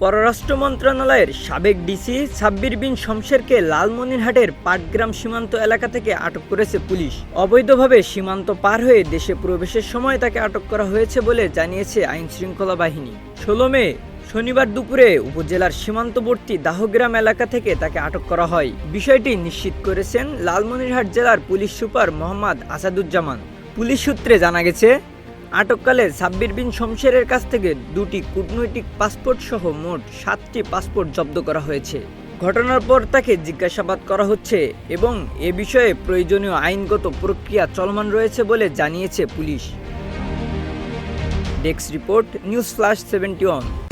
পররাষ্ট্র মন্ত্রণালয়ের সাবেক ডিসি সাব্বির বিন শমশেরকে লালমনিরহাটের পাটগ্রাম সীমান্ত এলাকা থেকে আটক করেছে পুলিশ। অবৈধভাবে সীমান্ত পার হয়ে দেশে প্রবেশের সময় তাকে আটক করা হয়েছে বলে জানিয়েছে আইনশৃঙ্খলা বাহিনী। ১৬ মে শনিবার দুপুরে উপজেলার সীমান্তবর্তী দাহগ্রাম এলাকা থেকে তাকে আটক করা হয়। বিষয়টি নিশ্চিত করেছেন লালমনিরহাট জেলার police super Mohammad Asaduzzaman. Police সূত্রে জানা গেছে, আটককালে সাব্বির বিন শমশেরের কাছ থেকে 2টি কূটনৈতিক পাসপোর্ট সহ মোট 7টি পাসপোর্ট জব্দ করা হয়েছে। ঘটনার পর তাকে জিজ্ঞাসাবাদ করা হচ্ছে এবং এ বিষয়ে প্রয়োজনীয় আইনগত প্রক্রিয়া চলমান রয়েছে বলে জানিয়েছে police. Desk report, news flash 71।